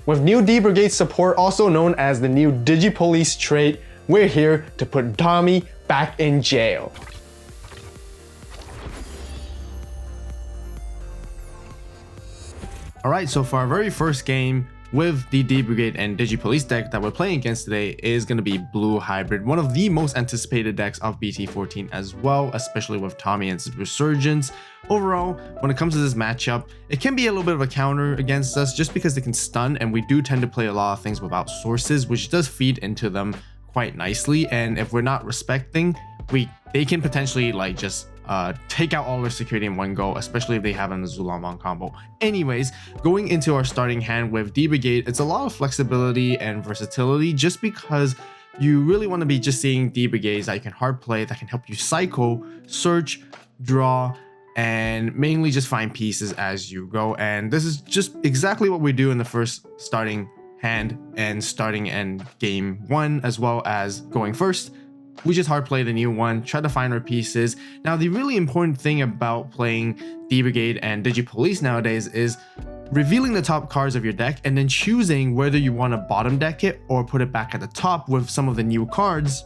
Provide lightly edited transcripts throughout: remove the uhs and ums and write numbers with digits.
With new D-Brigade support, also known as the new DigiPolice trait, we're here to put Tommy back in jail. Alright, so for our very first game with the D-Brigade and DigiPolice deck that we're playing against today is going to be Blue Hybrid, one of the most anticipated decks of BT14 as well, especially with Tommy and his resurgence. Overall, when it comes to this matchup, it can be a little bit of a counter against us just because they can stun, and we do tend to play a lot of things without sources, which does feed into them quite nicely. And if we're not respecting, they can potentially like just take out all their security in one go, especially if they have an Azulamon combo. Anyways, going into our starting hand with D-Brigade, it's a lot of flexibility and versatility just because you really want to be just seeing D-Brigades that you can hard play, that can help you cycle, search, draw, and mainly just find pieces as you go. And this is just exactly what we do in the first starting hand and starting in game one, as well as going first. We just hard play the new one, try to find our pieces. Now, the really important thing about playing D-Brigade and DigiPolice nowadays is revealing the top cards of your deck and then choosing whether you want to bottom deck it or put it back at the top with some of the new cards.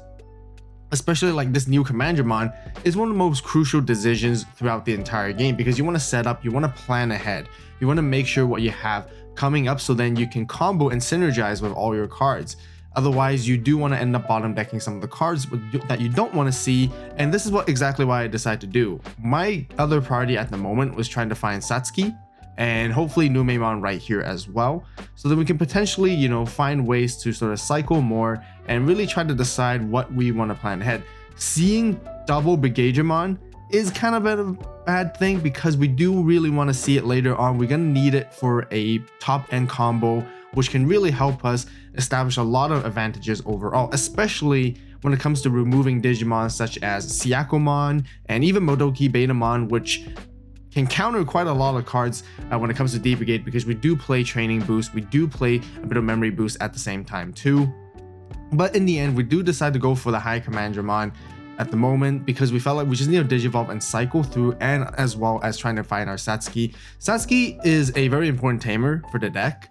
Especially like this new Commandramon is one of the most crucial decisions throughout the entire game, because you want to set up, you want to plan ahead, you want to make sure what you have coming up so then you can combo and synergize with all your cards. Otherwise, you do want to end up bottom decking some of the cards that you don't want to see, and this is exactly what I decided to do. My other priority at the moment was trying to find Satsuki and hopefully Numemon right here as well, so that we can potentially, you know, find ways to sort of cycle more and really try to decide what we want to plan ahead. Seeing double Brigademon is kind of a bad thing because we do really want to see it later on. We're going to need it for a top end combo, which can really help us establish a lot of advantages overall, especially when it comes to removing Digimon such as Syakomon and even Modoki Betamon, which can counter quite a lot of cards when it comes to D-Brigade, because we do play training boost, we do play a bit of memory boost at the same time too. But in the end, we do decide to go for the high Commandramon at the moment because we felt like we just need to Digivolve and cycle through, and as well as trying to find our Satsuki. Satsuki is a very important tamer for the deck,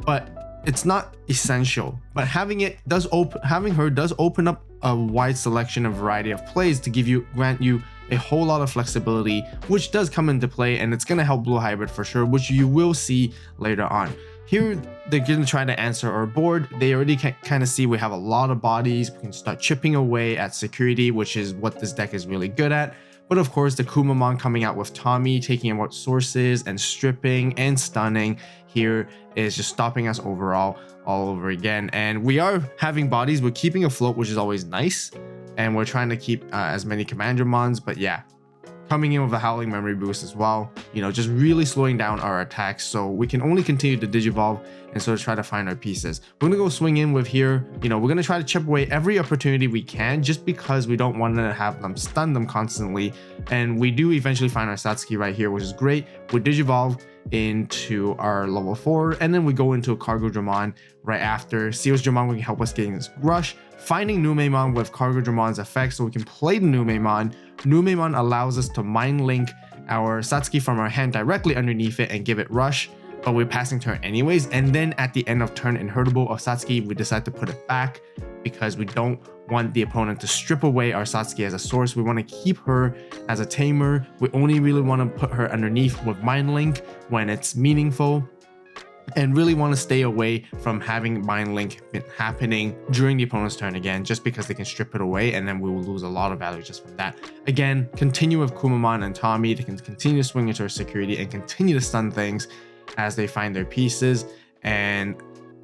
but it's not essential. But having her does open up a wide selection and variety of plays to grant you a whole lot of flexibility, which does come into play, and it's going to help Blue Hybrid for sure, which you will see later on. Here, they're going to try to answer our board. They already can kind of see we have a lot of bodies. We can start chipping away at security, which is what this deck is really good at. But of course, the Kumamon coming out with Tommy, taking out sources and stripping and stunning here is just stopping us overall all over again. And we are having bodies, we're keeping afloat, which is always nice. And we're trying to keep as many Commandramons, but yeah, coming in with a Howling Memory Boost as well, you know, just really slowing down our attacks so we can only continue to Digivolve and sort of try to find our pieces. We're gonna go swing in with here, you know, we're gonna try to chip away every opportunity we can just because we don't want to have them stun them constantly. And we do eventually find our Satsuki right here, which is great. We Digivolve into our level 4, and then we go into a Cargo Dramon right after. Seals Dramon can help us getting this rush, finding Numemon with Cargo Dramon's effect so we can play the Numemon. Numemon allows us to mind link our Satsuki from our hand directly underneath it and give it rush, but we're passing turn anyways. And then at the end of turn inheritable of Satsuki, we decide to put it back because we don't want the opponent to strip away our Satsuki as a source. We want to keep her as a tamer. We only really want to put her underneath with mind link when it's meaningful, and really want to stay away from having mind link happening during the opponent's turn again, just because they can strip it away and then we will lose a lot of value just from that. Again, continue with Kumamon and Tommy. They can continue to swing into our security and continue to stun things as they find their pieces, and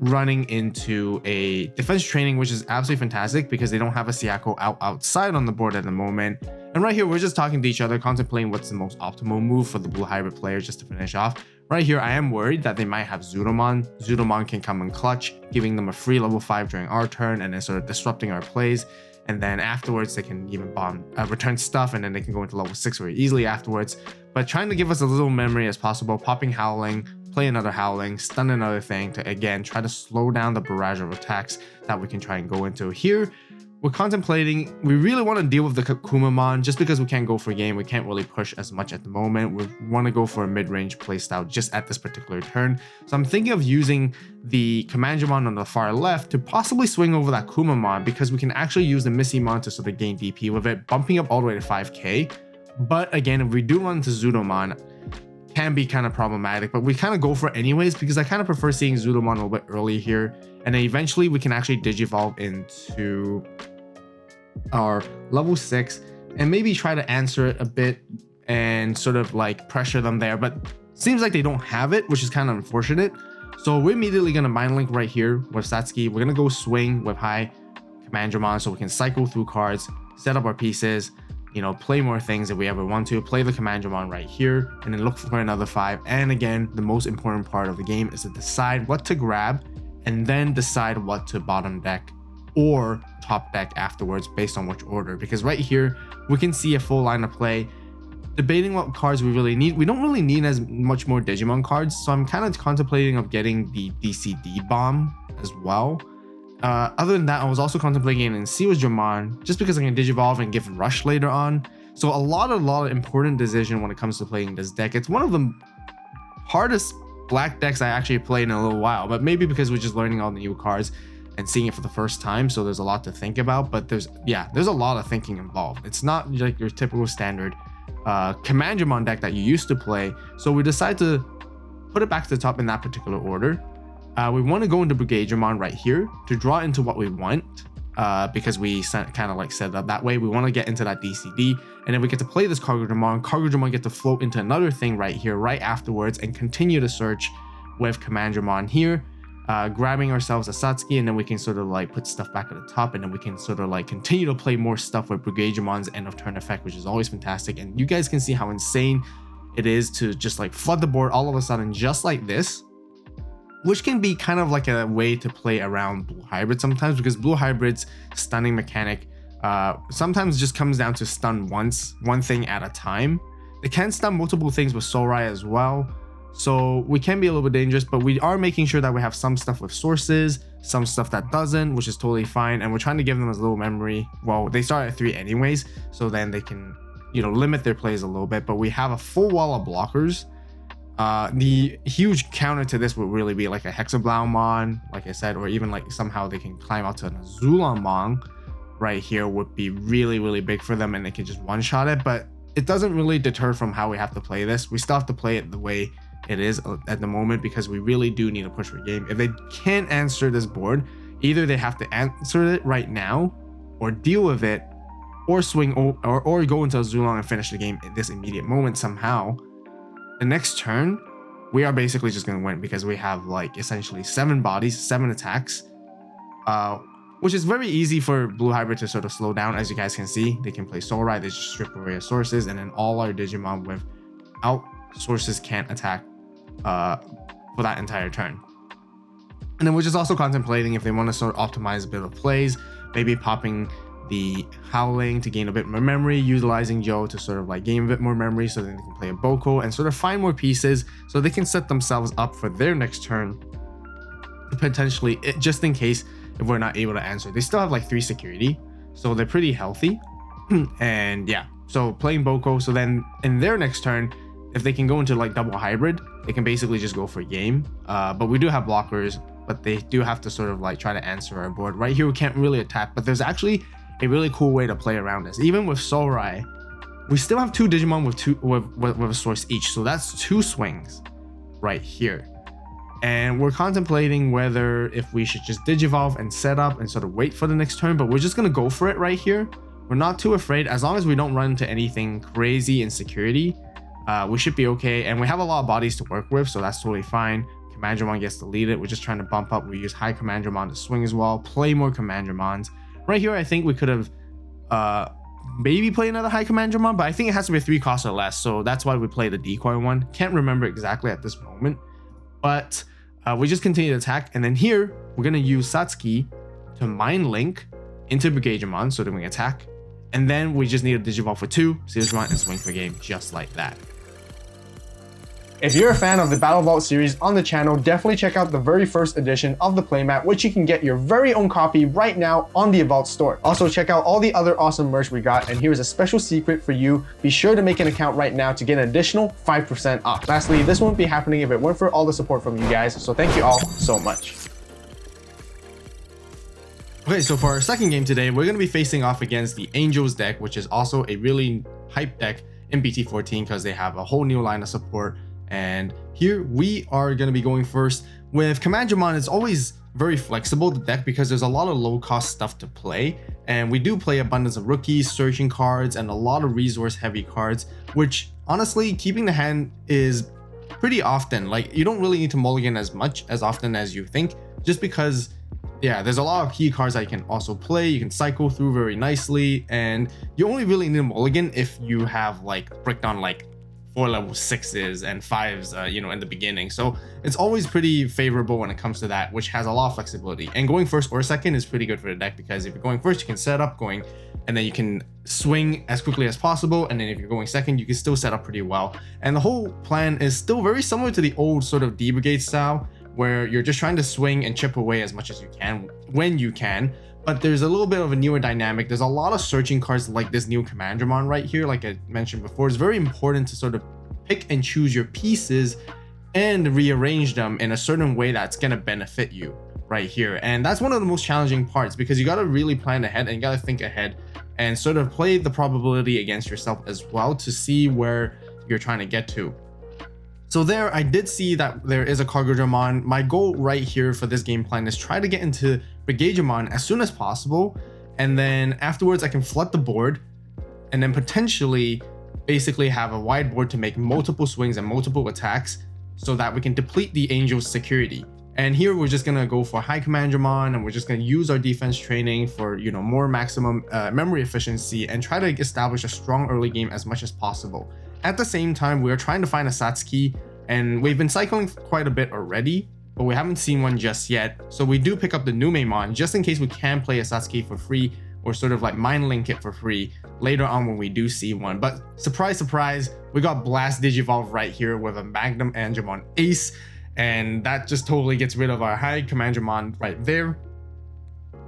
running into a defense training, which is absolutely fantastic because they don't have a Syako outside on the board at the moment. And right here, we're just talking to each other, contemplating what's the most optimal move for the Blue Hybrid players just to finish off. Right here, I am worried that they might have Zudomon. Zudomon can come in clutch, giving them a free level 5 during our turn and then sort of disrupting our plays. And then afterwards, they can even return stuff, and then they can go into level 6 very easily afterwards. But trying to give us as little memory as possible, popping Howling, play another Howling, stun another thing to again try to slow down the barrage of attacks that we can try and go into. Here, we're contemplating, we really want to deal with the Kumamon just because we can't go for game. We can't really push as much at the moment. We want to go for a mid-range playstyle just at this particular turn. So I'm thinking of using the Commandramon on the far left to possibly swing over that Kumamon, because we can actually use the Missymon to sort of gain DP with it, bumping up all the way to 5k. But again, if we do run into Zudomon, can be kind of problematic, but we kind of go for it anyways because I kind of prefer seeing Zudomon a little bit early here, and then eventually we can actually Digivolve into our level 6 and maybe try to answer it a bit and sort of like pressure them there, but seems like they don't have it, which is kind of unfortunate. So we're immediately going to Mind Link right here with Satsuki. We're going to go swing with high Commandramon so we can cycle through cards, set up our pieces, you know, play more things if we ever want to, play the Commandramon right here, and then look for another 5. And again, the most important part of the game is to decide what to grab and then decide what to bottom deck or top deck afterwards based on which order, because right here we can see a full line of play, debating what cards we really need. We don't really need as much more Digimon cards, so I'm kind of contemplating of getting the DCD bomb as well. Other than that, I was also contemplating in Dramon just because I can Digivolve and give Rush later on. So a lot of important decision when it comes to playing this deck. It's one of the hardest black decks I actually played in a little while, but maybe because we're just learning all the new cards and seeing it for the first time, so there's a lot to think about. But there's a lot of thinking involved. It's not like your typical standard Commandramon deck that you used to play. So we decided to put it back to the top in that particular order. We want to go into Brigadramon right here to draw into what we want, because we kind of like set it up that way. We want to get into that DCD, and then we get to play this Cargodramon get to float into another thing right here right afterwards and continue to search with Commandramon here, grabbing ourselves a Satsuki, and then we can sort of like put stuff back at the top, and then we can sort of like continue to play more stuff with Brigadramon's end of turn effect, which is always fantastic. And you guys can see how insane it is to just like flood the board all of a sudden just like this, which can be kind of like a way to play around Blue Hybrid sometimes, because Blue Hybrid's stunning mechanic sometimes just comes down to stun one thing at a time. They can stun multiple things with Sorai as well, so we can be a little bit dangerous, but we are making sure that we have some stuff with sources, some stuff that doesn't, which is totally fine, and we're trying to give them as little memory. Well, they start at 3 anyways, so then they can, you know, limit their plays a little bit, but we have a full wall of blockers. The huge counter to this would really be like a Hexablaumon, like I said, or even like somehow they can climb out to an Azulamon right here would be really, really big for them, and they can just one-shot it. But it doesn't really deter from how we have to play this. We still have to play it the way it is at the moment, because we really do need to push for game. If they can't answer this board, either they have to answer it right now or deal with it, or swing or go into Azulon and finish the game at this immediate moment somehow. The next turn, we are basically just going to win, because we have like essentially 7 bodies, 7 attacks, which is very easy for Blue Hybrid to sort of slow down. As you guys can see, they can play Sorai, they just strip away our sources, and then all our Digimon without sources can't attack for that entire turn. And then we're just also contemplating if they want to sort of optimize a bit of plays, maybe popping the Howling to gain a bit more memory, utilizing Joe to sort of like gain a bit more memory so then they can play a Boko and sort of find more pieces so they can set themselves up for their next turn, potentially, just in case if we're not able to answer. They still have like 3 security, so they're pretty healthy. And yeah, so playing Boko, so then in their next turn, if they can go into like double hybrid, they can basically just go for game. But we do have blockers, but they do have to sort of like try to answer our board. Right here we can't really attack, but there's actually a really cool way to play around this. Even with Sorai, we still have 2 Digimon with a source each, so that's 2 swings right here. And we're contemplating whether if we should just Digivolve and set up and sort of wait for the next turn, but we're just gonna go for it right here. We're not too afraid, as long as we don't run into anything crazy in security. We should be okay, and we have a lot of bodies to work with, so that's totally fine. Commandramon gets to lead it. We're just trying to bump up. We use high Commandramon to swing as well, play more Commandramons. Right here, I think we could have maybe play another high Commandramon, but I think it has to be a 3 cost or less, so that's why we play the decoy one. Can't remember exactly at this moment, but we just continue to attack, and then here we're going to use Satsuki to Mind Link into Brigadramon so that we can attack, and then we just need a Digivolve for 2, Digimon, and swing for game just like that. If you're a fan of the Battle Vault series on the channel, definitely check out the very first edition of the playmat, which you can get your very own copy right now on the AVAULT store. Also check out all the other awesome merch we got, and here's a special secret for you. Be sure to make an account right now to get an additional 5% off. Lastly, this wouldn't be happening if it weren't for all the support from you guys, so thank you all so much. Okay, so for our second game today, we're going to be facing off against the Angels deck, which is also a really hype deck in BT14 because they have a whole new line of support. And here we are going to be going first with Digimon. It's always very flexible, the deck, because there's a lot of low cost stuff to play, and we do play abundance of rookies, searching cards, and a lot of resource heavy cards, which honestly keeping the hand is pretty often. Like, you don't really need to mulligan as often as you think, just because yeah, there's a lot of key cards that you can also play. You can cycle through very nicely, and you only really need a mulligan if you have like bricked on like 4 level 6s and 5s, in the beginning. So it's always pretty favorable when it comes to that, which has a lot of flexibility. And going first or second is pretty good for the deck, because if you're going first, you can set up going, and then you can swing as quickly as possible. And then if you're going second, you can still set up pretty well. And the whole plan is still very similar to the old sort of D-Brigade style, where you're just trying to swing and chip away as much as you can when you can. But there's a little bit of a newer dynamic. There's a lot of searching cards like this new Digimon right here. Like I mentioned before, it's very important to sort of pick and choose your pieces and rearrange them in a certain way that's going to benefit you right here. And that's one of the most challenging parts, because you got to really plan ahead and you got to think ahead and sort of play the probability against yourself as well to see where you're trying to get to. So there, I did see that there is a Digimon. My goal right here for this game plan is try to get into Digimon as soon as possible, and then afterwards I can flood the board, and then potentially basically have a wide board to make multiple swings and multiple attacks, so that we can deplete the Angel's security. And here we're just gonna go for high Digimon, and we're just gonna use our defense training for more maximum memory efficiency, and try to establish a strong early game as much as possible. At the same time, we're trying to find a Satsuki, and we've been cycling quite a bit already, but we haven't seen one just yet. So we do pick up the Numemon just in case we can play a Satsuki for free, or sort of like mind link it for free later on when we do see one. But surprise, surprise, we got Blast Digivolve right here with a Magnum Angemon Ace, and that just totally gets rid of our high Commandramon right there.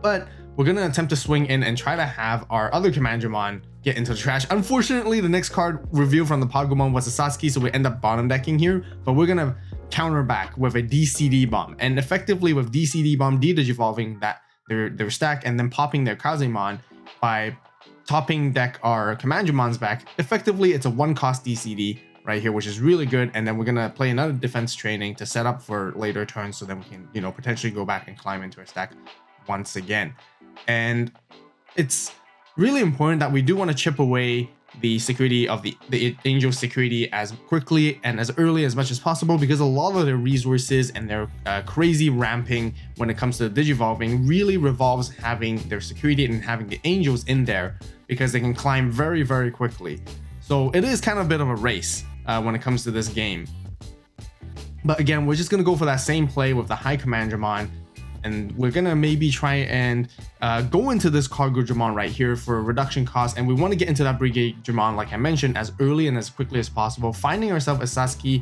But we're gonna attempt to swing in and try to have our other Commandramon get into the trash. Unfortunately, the next card revealed from the Pokemon was a Satsuki, so we end up bottom decking here, but we're gonna counter back with a DCD bomb, and effectively with DCD bomb de-digivolving that their stack and then popping their Kazemon by topping deck our Commandramons back. Effectively, it's a 1-cost DCD right here, which is really good. And then we're gonna play another defense training to set up for later turns, so then we can potentially go back and climb into our stack once again. And it's really important that we do want to chip away the security of the Angel security as quickly and as early as much as possible, because a lot of their resources and their crazy ramping when it comes to digivolving really revolves having their security and having the Angels in there, because they can climb very, very quickly. So it is kind of a bit of a race when it comes to this game. But again, we're just going to go for that same play with the high Commandramon, and we're gonna maybe try and go into this Digimon right here for a reduction cost, and we want to get into that Brigade-Dramon, like I mentioned, as early and as quickly as possible. Finding ourselves a Satsuki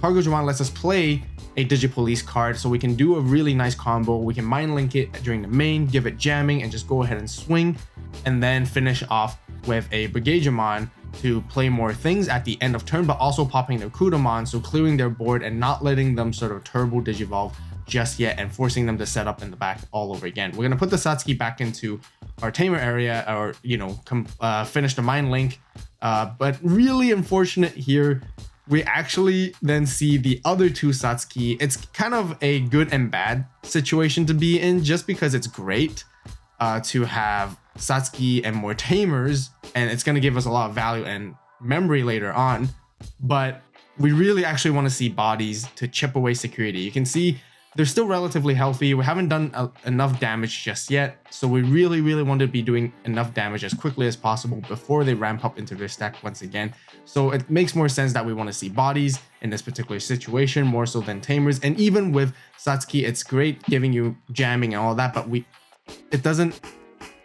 Digimon lets us play a DigiPolice card, so we can do a really nice combo. We can mind link it during the main, give it jamming, and just go ahead and swing, and then finish off with a Brigade-Dramon to play more things at the end of turn, but also popping their Kudamon, so clearing their board and not letting them sort of turbo digivolve just yet, and forcing them to set up in the back all over again. We're gonna put the Satsuki back into our tamer area, or finish the mind link, but really unfortunate here, we actually then see the other two Satsuki. It's kind of a good and bad situation to be in, just because it's great to have Satsuki and more tamers, and it's gonna give us a lot of value and memory later on, but we really actually want to see bodies to chip away security. You can see they're still relatively healthy. We haven't done enough damage just yet, so we really want to be doing enough damage as quickly as possible before they ramp up into their stack once again. So it makes more sense that we want to see bodies in this particular situation more so than tamers. And even with Satsuki, it's great giving you jamming and all that, but it doesn't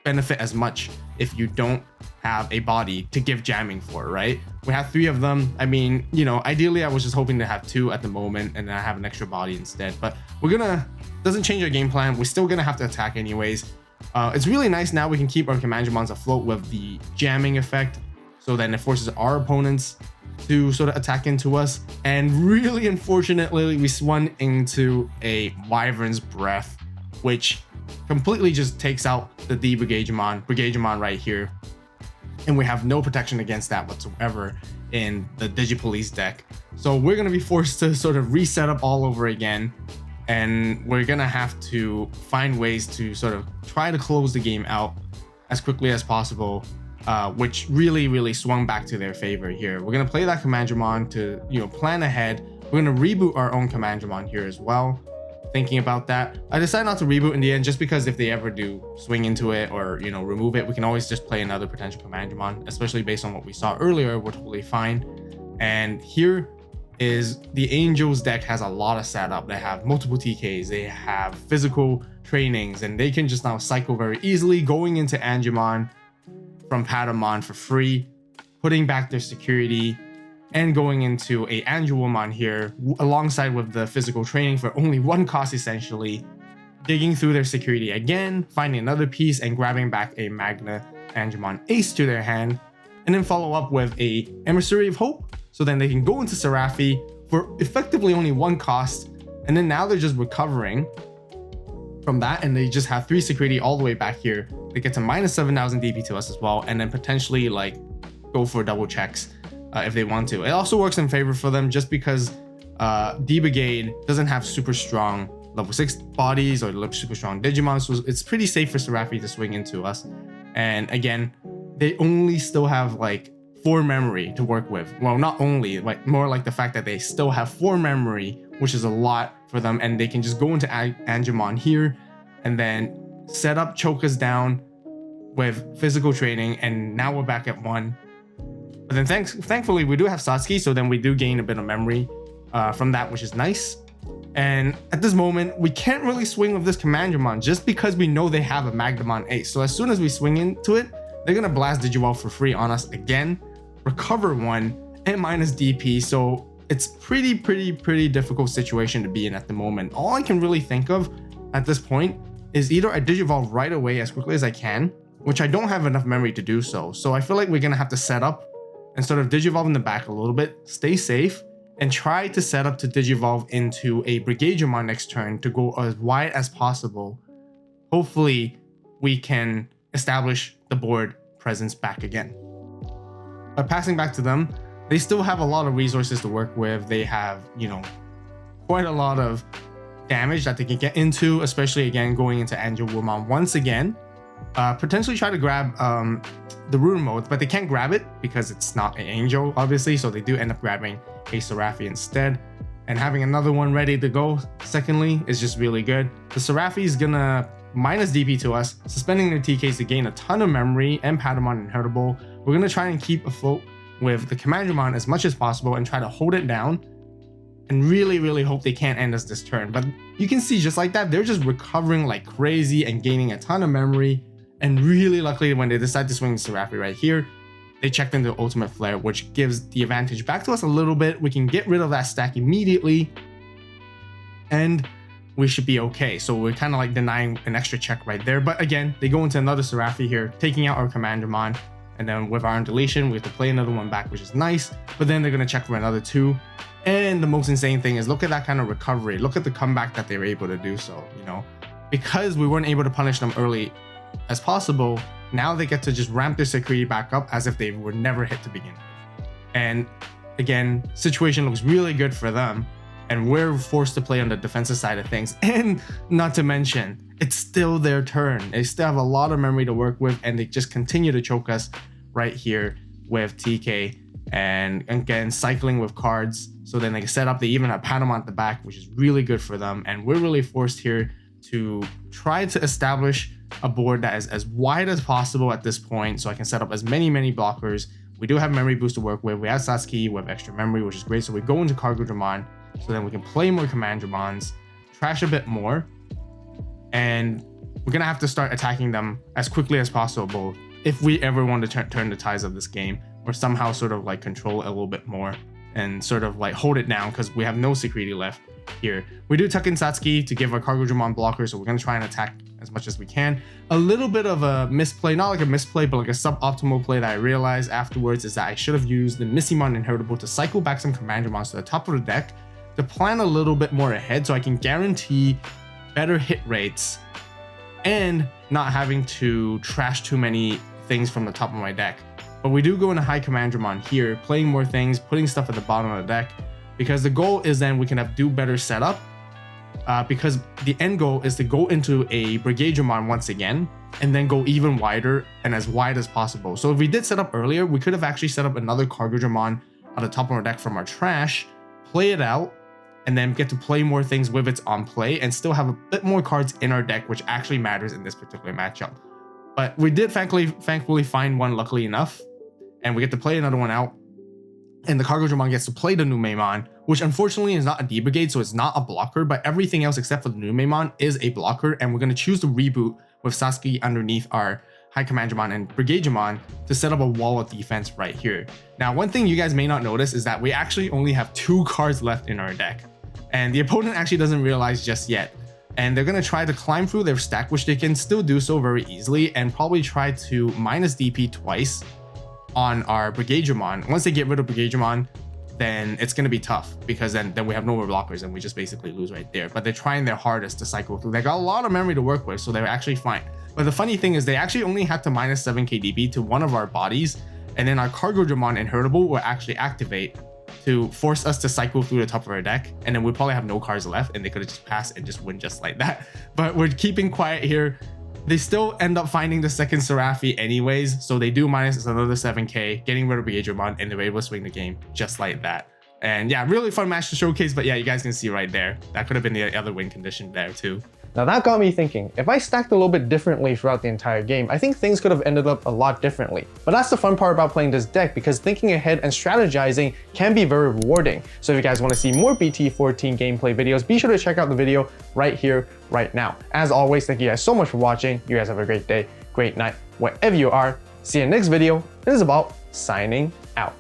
benefit as much if you don't have a body to give jamming for, right? We have 3 of them. I mean, you know, ideally I was just hoping to have 2 at the moment and then I have an extra body instead, but doesn't change our game plan. We're still gonna have to attack anyways. It's really nice now we can keep our Commandromons afloat with the jamming effect, so then it forces our opponents to sort of attack into us. And really unfortunately, we swung into a Wyvern's Breath, which completely just takes out the Brigademon right here. And we have no protection against that whatsoever in the DigiPolice deck. So we're going to be forced to sort of reset up all over again. And we're going to have to find ways to sort of try to close the game out as quickly as possible, which really swung back to their favor here. We're going to play that Commandromon to, you know, plan ahead. We're going to reboot our own Commandromon here as well. Thinking about that, I decided not to reboot in the end, just because if they ever do swing into it or, you know, remove it, we can always just play another potential Commandromon, especially based on what we saw earlier. We're totally fine. And here is the Angels deck has a lot of setup. They have multiple TKs, they have physical trainings, and they can just now cycle very easily, going into Angemon from Patamon for free, putting back their security, and going into a Angelwomon here alongside with the physical training for only 1 cost, essentially, digging through their security again, finding another piece, and grabbing back a Magna Angemon Ace to their hand, and then follow up with a Emissary of Hope, so then they can go into Seraphi for effectively only 1 cost, and then now they're just recovering from that, and they just have 3 security all the way back here. They get to minus 7,000 DP to us as well, and then potentially like go for double checks if they want to. It also works in favor for them just because D-Brigade doesn't have super strong level 6 bodies or super strong Digimon, so it's pretty safe for Seraphi to swing into us. And again, they only still have like 4 memory to work with. Well, not only, like more like the fact that they still have 4 memory, which is a lot for them, and they can just go into Angemon here and then set up, choke us down with physical training, and now we're back at 1. But then thankfully we do have Satsuki, so then we do gain a bit of memory from that, which is nice. And at this moment, we can't really swing with this Commandromon just because we know they have a Magnamon Ace. So as soon as we swing into it, they're gonna blast Digivolve for free on us again, recover 1, and minus DP. So it's pretty difficult situation to be in at the moment. All I can really think of at this point is either I Digivolve right away as quickly as I can, which I don't have enough memory to do so. So I feel like we're gonna have to set up and sort of Digivolve in the back a little bit, stay safe, and try to set up to Digivolve into a Brigademon next turn to go as wide as possible. Hopefully we can establish the board presence back again. But passing back to them, they still have a lot of resources to work with. They have, you know, quite a lot of damage that they can get into, especially again going into Angelwomon once again. Potentially try to grab the Rune Mode, but they can't grab it because it's not an Angel, obviously, so they do end up grabbing a Seraphi instead. And having another one ready to go, secondly, is just really good. The Seraphi is gonna minus DP to us, suspending their TKs to gain a ton of memory, and Patamon Inheritable. We're gonna try and keep afloat with the Commandromon as much as possible and try to hold it down, and really hope they can't end us this turn. But you can see just like that, they're just recovering like crazy and gaining a ton of memory. And really luckily, when they decide to swing the Seraphi right here, they checked into Ultimate Flare, which gives the advantage back to us a little bit. We can get rid of that stack immediately, and we should be okay. So we're kind of like denying an extra check right there. But again, they go into another Seraphi here, taking out our Commandromon, and then with our deletion, we have to play another one back, which is nice. But then they're going to check for another 2. And the most insane thing is, look at that kind of recovery. Look at the comeback that they were able to do so, you know, because we weren't able to punish them early as possible. Now they get to just ramp their security back up as if they were never hit to begin with. And again, situation looks really good for them, and we're forced to play on the defensive side of things. And not to mention, it's still their turn. They still have a lot of memory to work with, and they just continue to choke us right here with TK, and again cycling with cards. So then they can set up, they even have Patamon at the back, which is really good for them. And we're really forced here to try to establish a board that is as wide as possible at this point, so I can set up as many blockers. We do have memory boost to work with. We have Satsuki with extra memory, which is great. So we go into Cargodramon, so then we can play more Commandromons, trash a bit more, and we're gonna have to start attacking them as quickly as possible if we ever want to turn the tides of this game, or somehow sort of like control it a little bit more and sort of like hold it down, because we have no security left here. We do tuck in Satsuki to give our Cargo Dramon blocker, so we're going to try and attack as much as we can. A little bit of a misplay, not like a misplay, but like a suboptimal play that I realized afterwards is that I should have used the Missymon Inheritable to cycle back some Commander Mons to the top of the deck to plan a little bit more ahead, so I can guarantee better hit rates and not having to trash too many things from the top of my deck. But we do go into high Commandramon here, playing more things, putting stuff at the bottom of the deck, because the goal is then we can do better setup, because the end goal is to go into a Brigadramon once again, and then go even wider and as wide as possible. So if we did set up earlier, we could have actually set up another Cargodramon on the top of our deck from our trash, play it out, and then get to play more things with its on play and still have a bit more cards in our deck, which actually matters in this particular matchup. But we did thankfully find one, luckily enough, and we get to play another one out. And the Cargodramon gets to play the Numemon, which unfortunately is not a D-Brigade, so it's not a blocker, but everything else except for the Numemon is a blocker, and we're going to choose to reboot with Sasuke underneath our High Commandramon and Brigadramon to set up a wall of defense right here. Now, one thing you guys may not notice is that we actually only have 2 cards left in our deck, and the opponent actually doesn't realize just yet. And they're going to try to climb through their stack, which they can still do so very easily, and probably try to minus DP twice on our Brigadramon. Once they get rid of Brigadramon, then it's going to be tough, because then we have no more blockers and we just basically lose right there. But they're trying their hardest to cycle through. They got a lot of memory to work with, so they're actually fine. But the funny thing is they actually only had to minus 7 KDB to one of our bodies, and then our Cargodramon Inheritable will actually activate to force us to cycle through the top of our deck, and then we probably have no cards left, and they could have just passed and just win just like that. But we're keeping quiet here. They still end up finding the second Seraphi anyways, so they do minus another 7k, getting rid of Brigadramon, and they're able to swing the game just like that. And yeah, really fun match to showcase, but yeah, you guys can see right there, that could have been the other win condition there too. Now that got me thinking, if I stacked a little bit differently throughout the entire game, I think things could have ended up a lot differently. But that's the fun part about playing this deck, because thinking ahead and strategizing can be very rewarding. So if you guys want to see more BT14 gameplay videos, be sure to check out the video right here, right now. As always, thank you guys so much for watching. You guys have a great day, great night, wherever you are. See you in the next video. This is AVAULT signing out.